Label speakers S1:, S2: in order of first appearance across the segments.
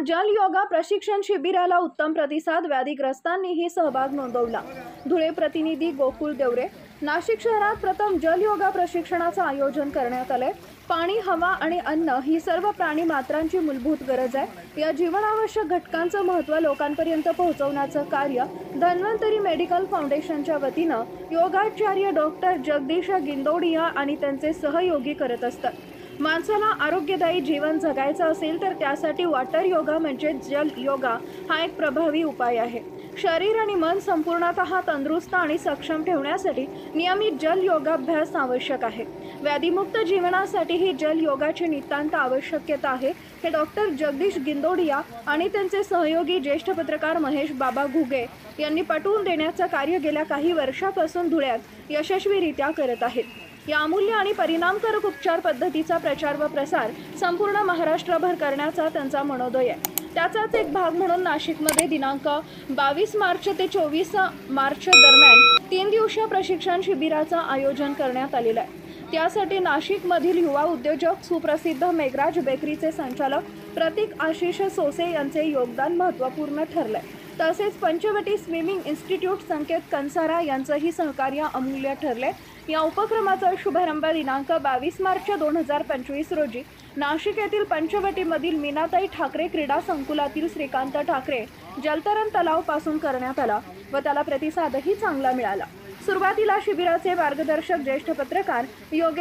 S1: जल योगा प्रशिक्षण शिबिराला उत्तम प्रतिसाद, व्याधीग्रस्तांनीही सहभाग नोंदवला। धुळे प्रतिनिधी गोकुळ देवरे। नाशिक शहरात प्रथम जल योगा प्रशिक्षणाचं आयोजन करण्यात आले। पाणी, हवा आणि अन्न ही सर्व प्राणी मात्रांची मूलभूत गरज आहे। या जीवनावश्यक घटकांचं महत्त्व लोकांपर्यंत पोहोचवण्याचं कार्य धन्वंतरी मेडिकल फाउंडेशनच्या वतीनं योगाचार्य डॉक्टर जगदीश गिंदोडिया आणि त्यांचे सहयोगी करत असतात। माणसाला आरोग्यदायी जीवन जगायचं असेल तर त्यासाठी वॉटर योगा म्हणजे जल योगा हा एक प्रभावी उपाय आहे। शरीर आणि मन संपूर्णतः तंदुरुस्त आणि सक्षम ठेवण्यासाठी नियमित जल योगाभ्यास आवश्यक आहे। व्याधीमुक्त जीवनासाठी ही जल योगाची नितांत आवश्यकता आहे, हे डॉक्टर जगदीश गिंदोडिया आणि त्यांचे सहयोगी ज्येष्ठ पत्रकार महेश बाबा घुगे यांनी पटवून देण्याचं कार्य गेल्या काही वर्षापासून धुळ्यात यशस्वीरित्या करत आहेत। या अमूल्य आणि परिणामकारक उपचार पद्धतीचा प्रचार व प्रसार संपूर्ण महाराष्ट्रभर करण्याचा त्यांचा मनोदय आहे। त्याचाच एक भाग म्हणून नाशिकमध्ये दिनांक 22 मार्च ते 24 मार्च दरम्यान 3 दिवसीय प्रशिक्षण शिबिराचं आयोजन करण्यात आलेलं आहे। त्यासाठी नाशिकमधील युवा उद्योजक सुप्रसिद्ध मेघराज बेकरीचे संचालक प्रतीक आशिष सोसे यांचे योगदान महत्त्वपूर्ण ठरले। तसेच पंचवटी स्विमिंग इन्स्टिट्यूट संकेत कंसारा यांचंही सहकार्य अमूल्य ठरले। या उपक्रमाचा शुभारंभ दिनांक 22 मार्च 2025 रोजी नाशिक येथील पंचवटीमधील मीनाताई ठाकरे क्रीडा संकुलातील श्रीकांत ठाकरे जलतरण तलाव पासून करण्यात आला व त्याला प्रतिसादही चांगला मिळाला। सुरुवातीला शिबिराचे मार्गदर्शक ज्येष्ठ पत्रकार योग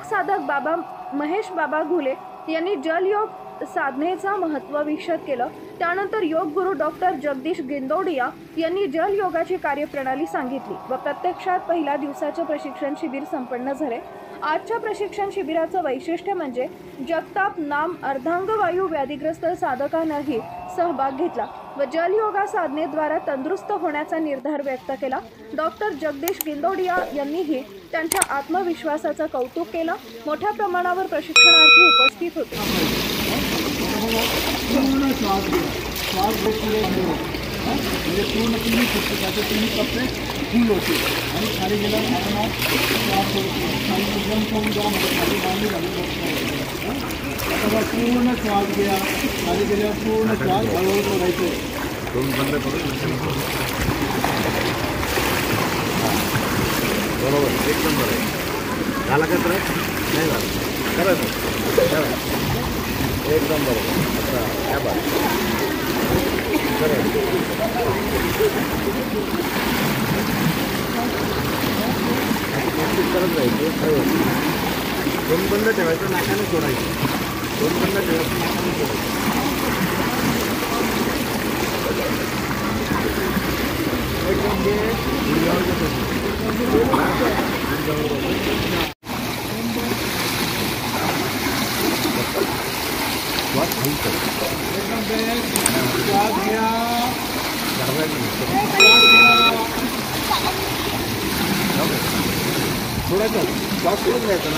S1: साधक महेश बाबा घुले यांनी जल योग साधनेचा महत्त्व विशद केलं। त्यानंतर योग गुरु डॉक्टर जगदीश गिंदोडिया यांनी जल योगाची कार्यप्रणाली सांगितली व प्रत्यक्षात पहिल्या दिवसाचे प्रशिक्षण शिबिर संपन्न झाले। आजच्या प्रशिक्षण शिबिराचं वैशिष्ट्य म्हणजे जगताप नाम अर्धांगवायू व्याधीग्रस्त साधकांनाही सहभाग घेतला व जल योगा साधनेद्वारा तंदुरुस्त होण्याचा निर्धार व्यक्त केला। डॉक्टर जगदीश गिंदोडिया यांनीही त्यांच्या आत्मविश्वासाचं कौतुक केलं। मोठ्या प्रमाणावर प्रशिक्षणार्थी उपस्थित होते।
S2: पूर्ण श्वास घ्या, श्वास घेतले म्हणजे पूर्ण तुम्ही पुस्तकाचे तुम्ही कपडे फुल होते आणि खाली गेल्यावर आपण श्वास होतो खाली एकदम करून द्या म्हणजे खाली बांधली घालून आता पूर्ण श्वास घ्या, खाली गेल्यावर पूर्ण श्वास हळूहळू सोडायचे। दोन बंद करून बरोबर एकदम बरोबर झाला का? तर नाही झालं करायचं एकदम बरोबर। अच्छा क्या बात करत जायचं, दोन बंद ठेवायचं, नाकाने सोडायचं, दोन बंद ठेवायचं, नाकाने सोडायचं, श्वास सोडून घ्यायचा,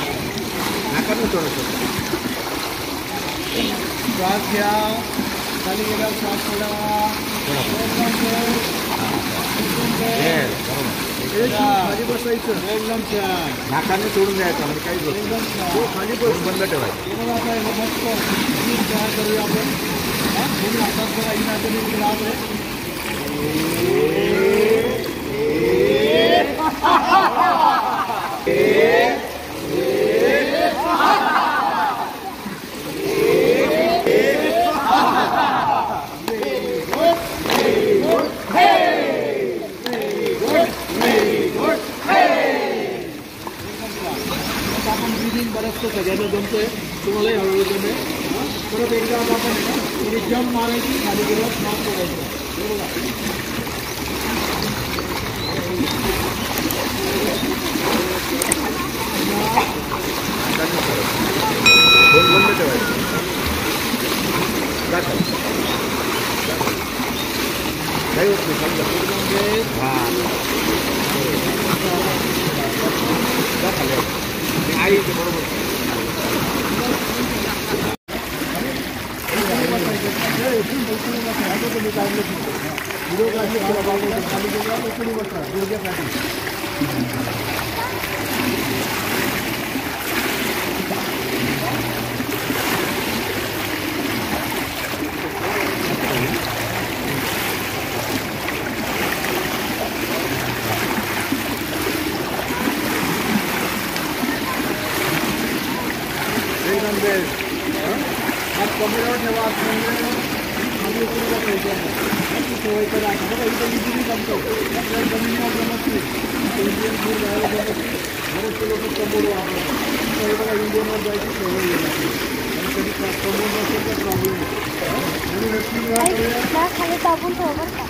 S2: नाकाने सोडायचं, श्वास घ्या, खाली गेला श्वास सोडा, खाली बसायचं, एकदम छान, नाकाने सोडून द्यायचं म्हणजे काही गोष्ट खाली बंद ठेवायचं। मस्त तयार करूया आपण, तुम्ही हातात जरा इनाकडे राहत आहे। आपण ब्रीदिंग बरंचसं सगळ्यांना जमतोय, तुम्हालाही हळूहळू जमेल। परत एकदा आपण थोडी जंप मारायची, खाली गेल्यावर श्वास सोडायचा, दोन बंद ठेवायचं, काही होत नाही समजा। आई बरोबर एकदम बेस्ट. हात कमरेवर ठेवा, हात कमरेवर खाली उचलून पाहिजे. सवय करा. बघा इथं इझिली जमतो. आपल्या जमिनीवर जमत नाही. इंडियन फूड जायला जमत नाही. बरेचसे लोक कमोड वापरतात. तर बघा इंडियनवर जायची सवय येणार आणि कधी कमोड नसेल तर प्रॉब्लेम येतो. म्हणून व्यक्ती
S3: खाली टाकून ठेव बरं का.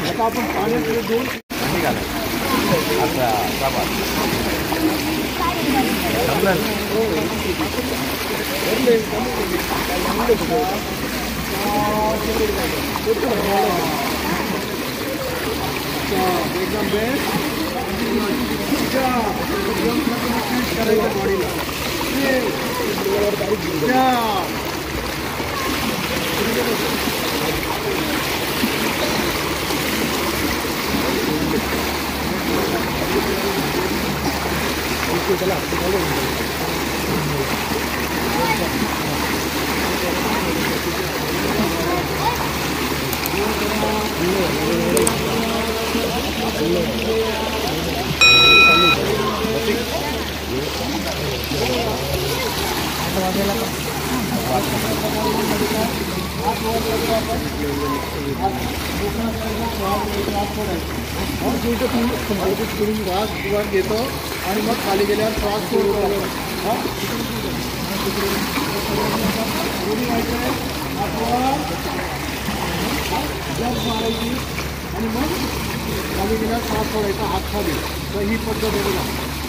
S2: आता आपण पाण्याकडे देऊन एकदम बेस्ट करायचं बॉडीला. श्वास घेतो आणि मग खाली गेल्यावर श्वास सोडतो. मारायची आणि मग खाली गेल्यावर श्वास सोडायचा हात खाली. तर ही पद्धत बघा.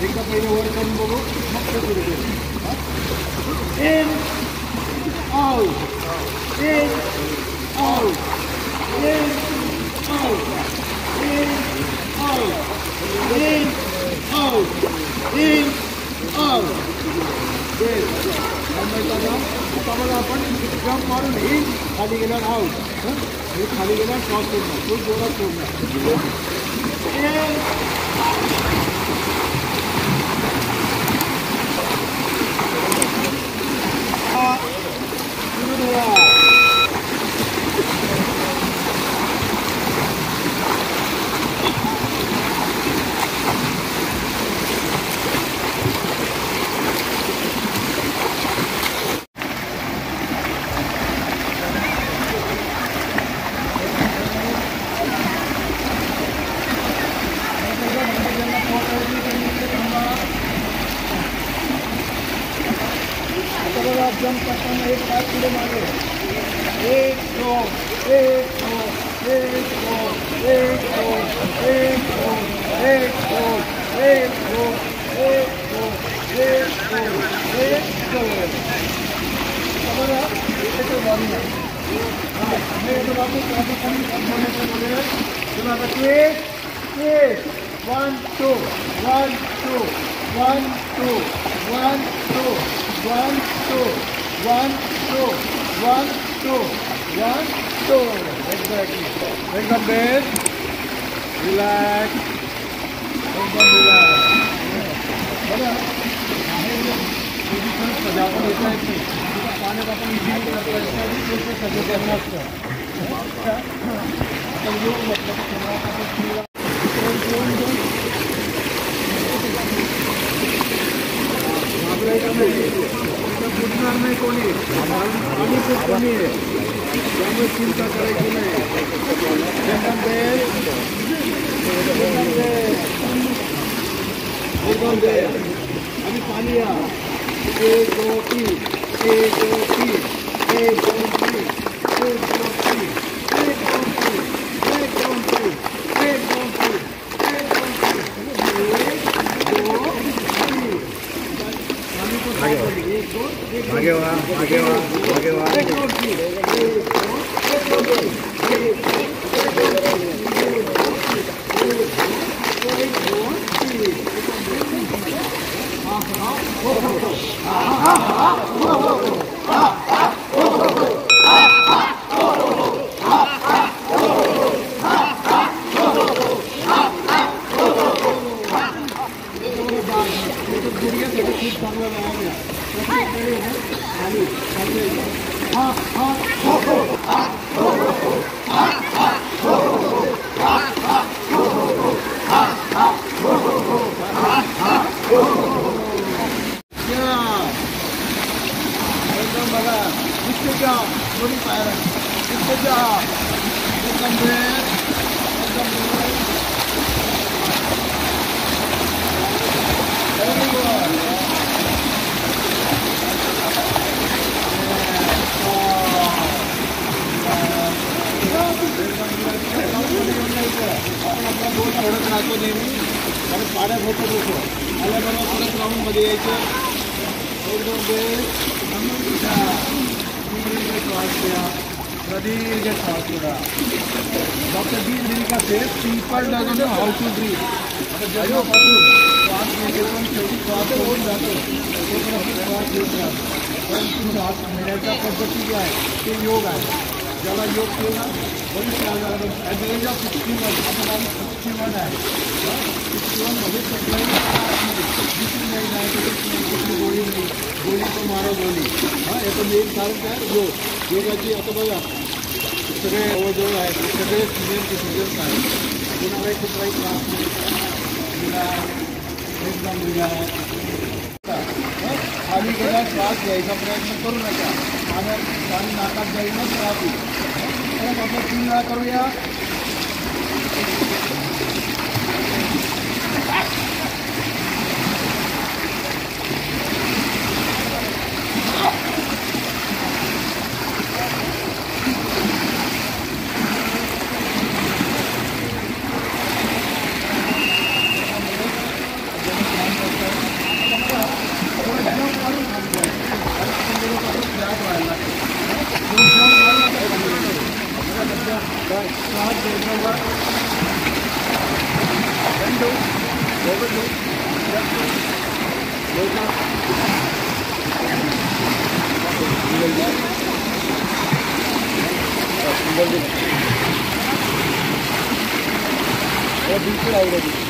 S2: एकदा पहिले वर करून बघू मग ते सुरू करू. In out, in out, in out, in out, in out, in out. आता बघा आपण जम्प मारून इन खाली गेल्यावर आउट. हे खाली गेल्यावर श्वास सोडणार. खूप जोरात सोडणार. जंप करताना एक पाय पुढे मागे. एक दोन, एक दोन, एक दोन, एक दोन, एक दोन, एक दोन, एक दोन, एक दोन, एक दोन, एक दोन. बघा इथे बॉडी आहे. One two, one two, one two, one two, one two, one two, one two, one two. Exactly. एकदम बेस्ट. रिलॅक्स. एकदम रिलॅक्स. बघा सजावट होता येत नाही. पाण्यात आपण इझिली करतो. सजावट नसतं. आपण येऊन म्हटलं फुटणार नाही कोणी. आणि खूप कमी आहे त्यामुळे चिंता करायची नाही. एकदम बेस्ट. एकदम बेस्ट. आणि पाणी या. एक दो तीन, एक दो तीन, एक दोन तीन, एक दोन तीन, एक दोन तीन, एक दोन तीन, एक दोन तीन, एक दोन तीन, एक दो तीन. आगे वा, आगे वा, आगे वा. एक दोन तीन, एक दोन, एक दोन तीन, एक दोन तीन. राहतो नेहमी आणि पाण्यात होतं होतं आल्याबरोबर परत राऊंडमध्ये यायचं एकदम श्वास घ्या प्रदीर्घ श्वास सोडा doctor D Lirika says people doesn't know how to breathe आता जन्मापासून श्वास घेतो पण शेवटी श्वास होऊन जातो तोपर्यंत श्वास घेत राहतो परंतु श्वास घेण्याच्या पद्धती जी आहे ते योग आहे ज्याला योग केला बरीच ॲट द एज ऑफ 61 आपण आम्ही 61 आहे 61 मध्ये सगळ्यांनी दुसरी नाही जायचं कुठली गोळी नाही गोळी तो मारो गोळी हां याचं मेन कारण काय योग योगाची आता बघा सगळे जवळजवळ आहेत सगळे सिनियर आहेत कोणालाही कुठलाही त्रास नाही एकदम खाली गेला श्वास घ्यायचा प्रयत्न करू नका पाणी नाकात जाईनच राहते परत आपण 3 वेळा करूया बिल्कुल आवडेल